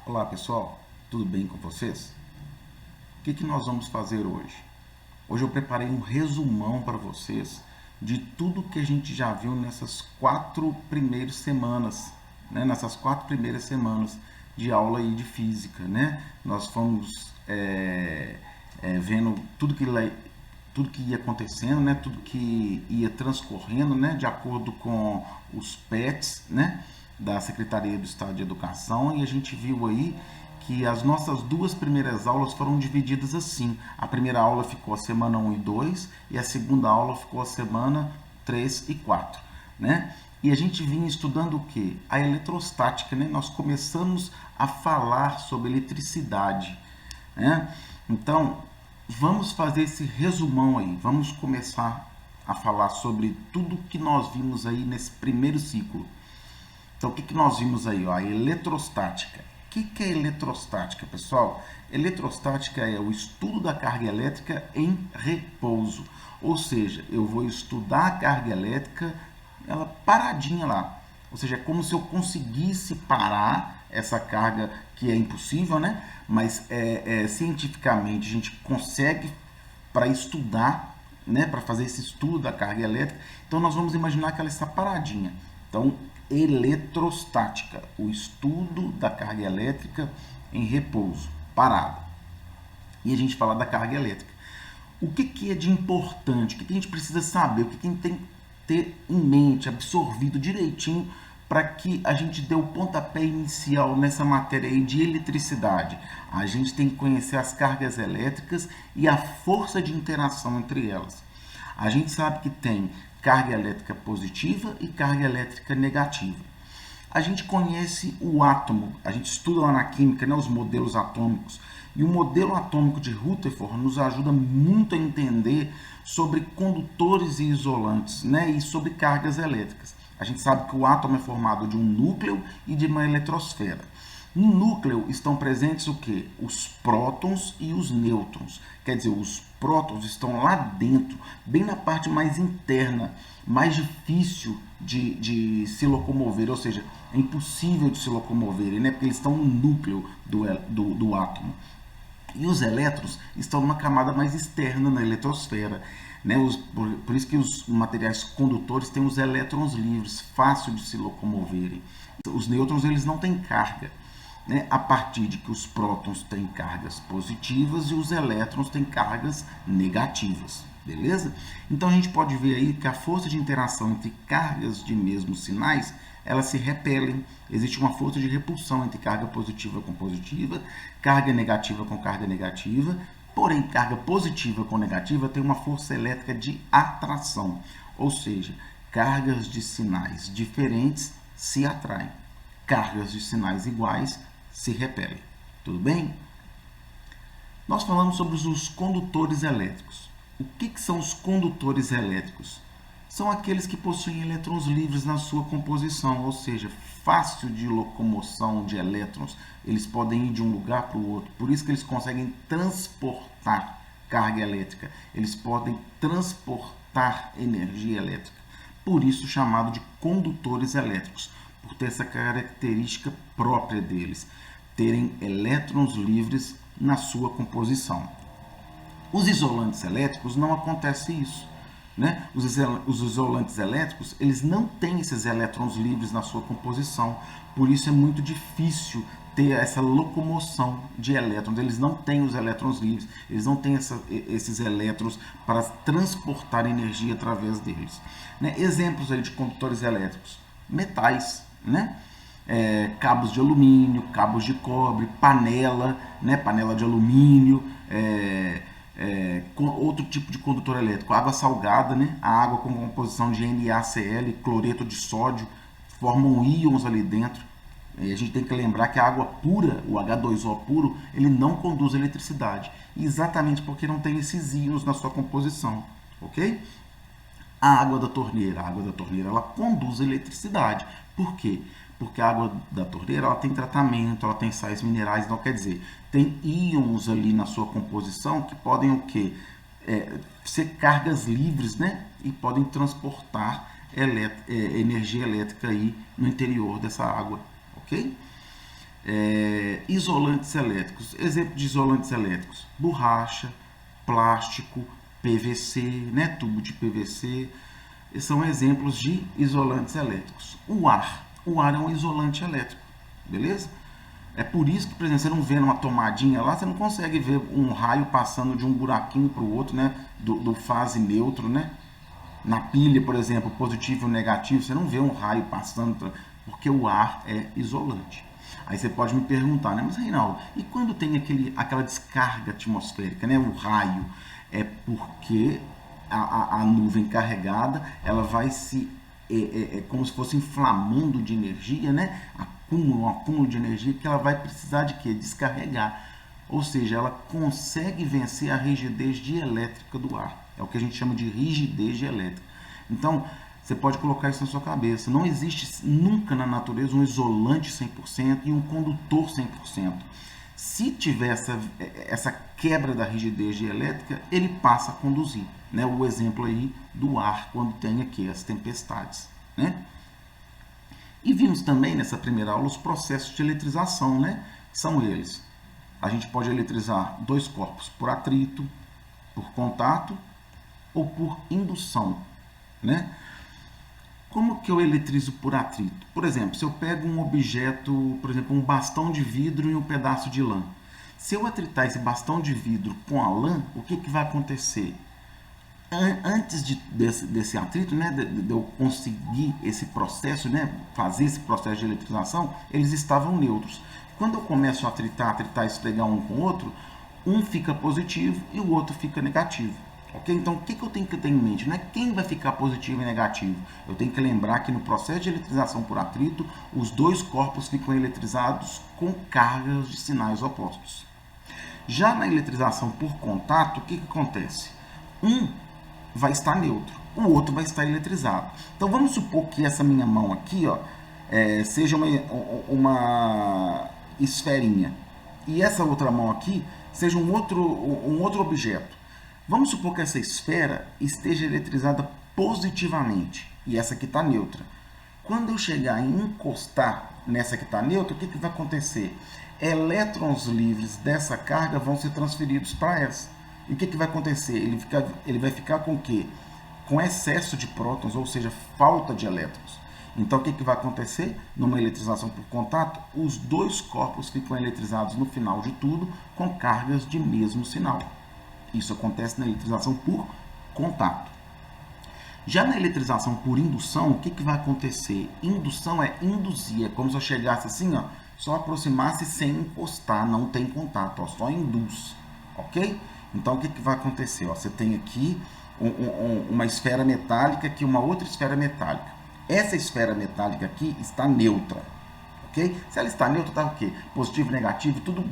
Olá pessoal, tudo bem com vocês? O que nós vamos fazer hoje? Hoje eu preparei um resumão para vocês de tudo que a gente já viu nessas 4 primeiras semanas, né? Nessas 4 primeiras semanas de aula aí de física, né? Nós fomos vendo tudo que ia acontecendo, né? Tudo que ia transcorrendo, né? De acordo com os PETs, né? Da Secretaria do Estado de Educação, e a gente viu aí que as nossas 2 primeiras aulas foram divididas assim. A primeira aula ficou a semana 1 e 2 e a segunda aula ficou a semana 3 e 4, né? E a gente vinha estudando o que? A eletrostática, né? Nós começamos a falar sobre eletricidade, né? Então, vamos fazer esse resumão aí. Vamos começar a falar sobre tudo que nós vimos aí nesse primeiro ciclo. Então, o que nós vimos aí? Ó, a eletrostática. O que é eletrostática, pessoal? Eletrostática é o estudo da carga elétrica em repouso. Ou seja, eu vou estudar a carga elétrica, ela paradinha lá. Ou seja, é como se eu conseguisse parar essa carga, que é impossível, né? Mas cientificamente a gente consegue para estudar, né? Para fazer esse estudo da carga elétrica. Então, nós vamos imaginar que ela está paradinha. Então, eletrostática, o estudo da carga elétrica em repouso, parada. E a gente fala da carga elétrica. O que é de importante? O que a gente precisa saber? O que a gente tem que ter em mente, absorvido direitinho para que a gente dê o pontapé inicial nessa matéria aí de eletricidade? A gente tem que conhecer as cargas elétricas e a força de interação entre elas. A gente sabe que tem carga elétrica positiva e carga elétrica negativa. A gente conhece o átomo, a gente estuda lá na química, né, os modelos atômicos. E o modelo atômico de Rutherford nos ajuda muito a entender sobre condutores e isolantes, né, e sobre cargas elétricas. A gente sabe que o átomo é formado de um núcleo e de uma eletrosfera. No núcleo estão presentes o quê? Os prótons e os nêutrons. Quer dizer, os prótons estão lá dentro, bem na parte mais interna, mais difícil de se locomover, ou seja, é impossível de se locomoverem, né? Porque eles estão no núcleo do átomo. E os elétrons estão numa camada mais externa na eletrosfera, né? Por isso que os materiais condutores têm os elétrons livres, fácil de se locomoverem. Os nêutrons, eles não têm carga, né, a partir de que os prótons têm cargas positivas e os elétrons têm cargas negativas, beleza? Então a gente pode ver aí que a força de interação entre cargas de mesmos sinais, elas se repelem, existe uma força de repulsão entre carga positiva com positiva, carga negativa com carga negativa, porém carga positiva com negativa tem uma força elétrica de atração, ou seja, cargas de sinais diferentes se atraem, cargas de sinais iguais se repelem. Tudo bem? Nós falamos sobre os condutores elétricos. O que são os condutores elétricos? São aqueles que possuem elétrons livres na sua composição, ou seja, fácil de locomoção de elétrons. Eles podem ir de um lugar para o outro. Por isso que eles conseguem transportar carga elétrica. Eles podem transportar energia elétrica. Por isso chamado de condutores elétricos, por ter essa característica própria deles, terem elétrons livres na sua composição. Os isolantes elétricos não acontece isso, né? Os isolantes elétricos, eles não têm esses elétrons livres na sua composição, por isso é muito difícil ter essa locomoção de elétrons. Eles não têm os elétrons livres, eles não têm esses elétrons para transportar energia através deles, né? Exemplos aí de condutores elétricos: metais, né? Cabos de alumínio, cabos de cobre, panela, né? Panela de alumínio, outro tipo de condutor elétrico, água salgada, né? A água com composição de NaCl, cloreto de sódio, formam íons ali dentro. E a gente tem que lembrar que a água pura, o H2O puro, ele não conduz eletricidade, exatamente porque não tem esses íons na sua composição, ok? A água da torneira ela conduz eletricidade. Por quê? Porque a água da torneira ela tem tratamento, ela tem sais minerais, então quer dizer, tem íons ali na sua composição que podem o quê? Ser cargas livres, né? E podem transportar energia elétrica aí no interior dessa água, ok? Isolantes elétricos. Exemplo de isolantes elétricos: borracha, plástico, PVC, né? Tubo de PVC. São exemplos de isolantes elétricos. O ar é um isolante elétrico, beleza? É por isso que, por exemplo, você não vê numa tomadinha lá, você não consegue ver um raio passando de um buraquinho para o outro, né? Do fase neutro, né? Na pilha, por exemplo, positivo e negativo, você não vê um raio passando, porque o ar é isolante. Aí você pode me perguntar, né? Mas, Reinaldo, e quando tem aquela descarga atmosférica, né? O raio, é porque a nuvem carregada, ela vai se como se fosse inflamando de energia, né? Um acúmulo de energia que ela vai precisar de quê? Descarregar. Ou seja, ela consegue vencer a rigidez dielétrica do ar. É o que a gente chama de rigidez dielétrica. Então, você pode colocar isso na sua cabeça. Não existe nunca na natureza um isolante 100% e um condutor 100%. Se tiver essa quebra da rigidez dielétrica, ele passa a conduzir. Né? O exemplo aí do ar, quando tem aqui as tempestades. Né? E vimos também nessa primeira aula os processos de eletrização. Né? São eles: a gente pode eletrizar dois corpos por atrito, por contato ou por indução. Né? Como que eu eletrizo por atrito? Por exemplo, se eu pego um objeto, por exemplo, um bastão de vidro e um pedaço de lã. Se eu atritar esse bastão de vidro com a lã, o que vai acontecer? Antes desse atrito, né, de eu conseguir esse processo, né, fazer esse processo de eletrização, eles estavam neutros. Quando eu começo a atritar e esfregar um com o outro, um fica positivo e o outro fica negativo. Okay? Então, o que eu tenho que ter em mente? Não é quem vai ficar positivo e negativo. Eu tenho que lembrar que no processo de eletrização por atrito, os dois corpos ficam eletrizados com cargas de sinais opostos. Já na eletrização por contato, o que acontece? Um vai estar neutro, o outro vai estar eletrizado. Então, vamos supor que essa minha mão aqui, ó, seja uma esferinha, e essa outra mão aqui seja um outro objeto. Vamos supor que essa esfera esteja eletrizada positivamente e essa aqui está neutra. Quando eu chegar e encostar nessa que está neutra, o que vai acontecer? Elétrons livres dessa carga vão ser transferidos para essa. E o que vai acontecer? Ele vai ficar com o quê? Com excesso de prótons, ou seja, falta de elétrons. Então, o que vai acontecer? Numa eletrização por contato, os dois corpos ficam eletrizados no final de tudo com cargas de mesmo sinal. Isso acontece na eletrização por contato. Já na eletrização por indução, o que vai acontecer? Indução é induzir, é como se eu chegasse assim, ó, só aproximasse sem encostar, não tem contato, ó, só induz, ok? Então, o que vai acontecer? Ó, você tem aqui uma esfera metálica, aqui uma outra esfera metálica. Essa esfera metálica aqui está neutra. Okay? Se ela está neutra, está o quê? Positivo e negativo, tudo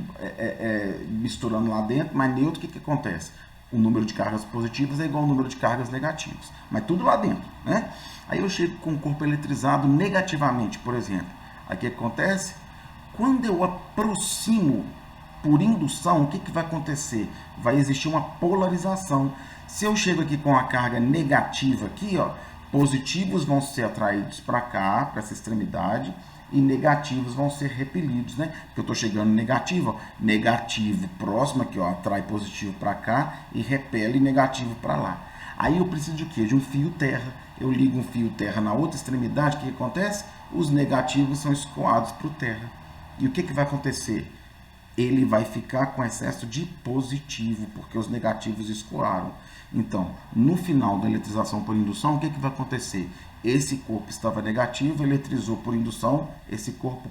misturando lá dentro, mas neutro, o que acontece? O número de cargas positivas é igual ao número de cargas negativas, mas tudo lá dentro. Né? Aí eu chego com o corpo eletrizado negativamente, por exemplo. Aí o que acontece? Quando eu aproximo por indução, o que vai acontecer? Vai existir uma polarização. Se eu chego aqui com a carga negativa aqui, ó, positivos vão ser atraídos para cá, para essa extremidade, e negativos vão ser repelidos, né? Porque eu estou chegando negativo, ó, negativo próximo aqui, ó, atrai positivo para cá e repele negativo para lá. Aí eu preciso de quê? De um fio terra. Eu ligo um fio terra na outra extremidade, o que acontece? Os negativos são escoados para o terra. E o que vai acontecer? Ele vai ficar com excesso de positivo, porque os negativos escoaram. Então, no final da eletrização por indução, o que vai acontecer? Esse corpo estava negativo, eletrizou por indução, esse corpo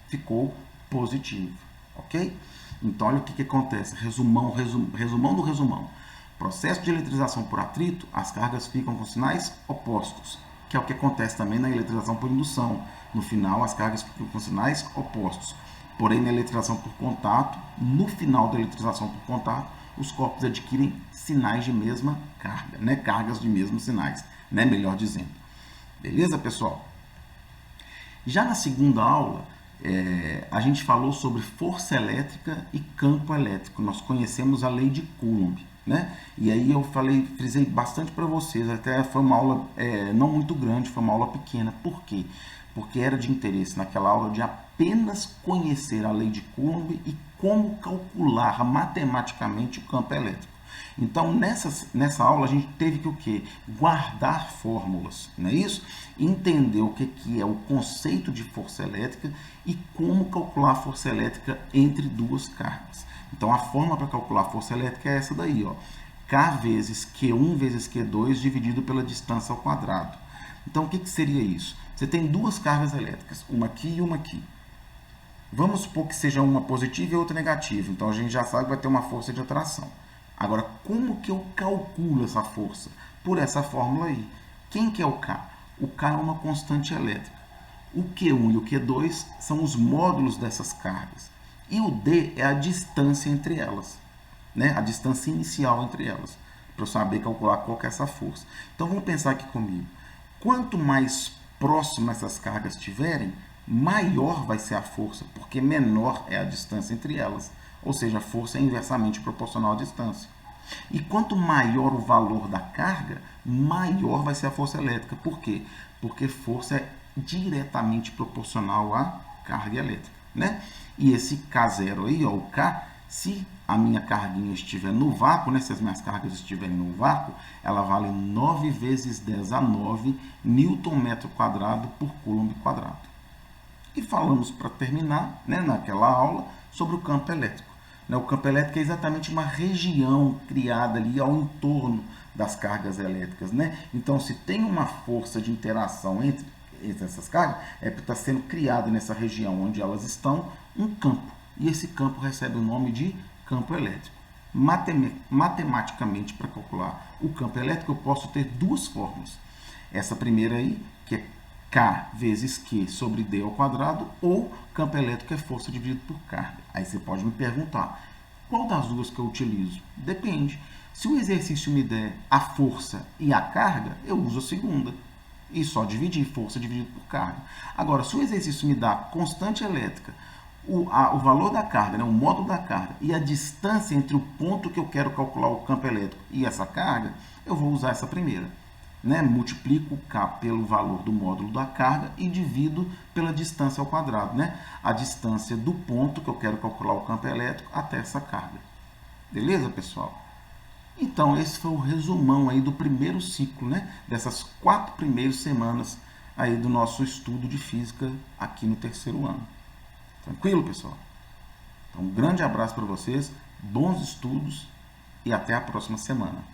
ficou positivo, ok? Então, olha o que acontece, resumão do resumão. Processo de eletrização por atrito, as cargas ficam com sinais opostos, que é o que acontece também na eletrização por indução. No final, as cargas ficam com sinais opostos. Porém, na eletrização por contato, no final da eletrização por contato, os corpos adquirem sinais de mesma carga, né? Cargas de mesmos sinais, né? Melhor dizendo. Beleza, pessoal? Já na segunda aula, a gente falou sobre força elétrica e campo elétrico. Nós conhecemos a lei de Coulomb. né? E aí eu frisei bastante para vocês, até foi uma aula não muito grande, foi uma aula pequena. Por quê? Porque era de interesse naquela aula de apenas conhecer a lei de Coulomb e como calcular matematicamente o campo elétrico. Então, nessa aula, a gente teve que o quê? Guardar fórmulas, não é isso? Entender o que é o conceito de força elétrica e como calcular a força elétrica entre duas cargas. Então, a forma para calcular a força elétrica é essa daí, ó. K vezes Q1 vezes Q2 dividido pela distância ao quadrado. Então, o que seria isso? Você tem duas cargas elétricas, uma aqui e uma aqui. Vamos supor que seja uma positiva e outra negativa. Então, a gente já sabe que vai ter uma força de atração. Agora, como que eu calculo essa força? Por essa fórmula aí. Quem que é o K? O K é uma constante elétrica. O Q1 e o Q2 são os módulos dessas cargas. E o D é a distância entre elas, né? A distância inicial entre elas, para eu saber calcular qual que é essa força. Então, vamos pensar aqui comigo. Quanto mais próximo essas cargas estiverem, maior vai ser a força, porque menor é a distância entre elas. Ou seja, a força é inversamente proporcional à distância. E quanto maior o valor da carga, maior vai ser a força elétrica. Por quê? Porque força é diretamente proporcional à carga elétrica, né? E esse K0 aí, ó, o K, se a minha carguinha estiver no vácuo, né, se as minhas cargas estiverem no vácuo, ela vale 9 vezes 10 a 9 Newton metro quadrado por Coulomb quadrado. E falamos, para terminar, né, naquela aula, sobre o campo elétrico. O campo elétrico é exatamente uma região criada ali ao entorno das cargas elétricas, né? Então, se tem uma força de interação entre essas cargas, é porque está sendo criada nessa região onde elas estão um campo. E esse campo recebe o nome de campo elétrico. Matematicamente, para calcular o campo elétrico, eu posso ter duas fórmulas. Essa primeira aí, que é K vezes Q sobre D ao quadrado, ou campo elétrico é força dividido por carga. Aí você pode me perguntar, qual das duas que eu utilizo? Depende. Se o exercício me der a força e a carga, eu uso a segunda. E só dividir, força dividido por carga. Agora, se o exercício me dá constante elétrica, o valor da carga, né, o módulo da carga, e a distância entre o ponto que eu quero calcular o campo elétrico e essa carga, eu vou usar essa primeira. Né? Multiplico K pelo valor do módulo da carga e divido pela distância ao quadrado, né? A distância do ponto que eu quero calcular o campo elétrico até essa carga. Beleza, pessoal? Então, esse foi o resumão aí do primeiro ciclo, né? Dessas 4 primeiras semanas aí do nosso estudo de física aqui no terceiro ano. Tranquilo, pessoal? Então, um grande abraço para vocês, bons estudos e até a próxima semana.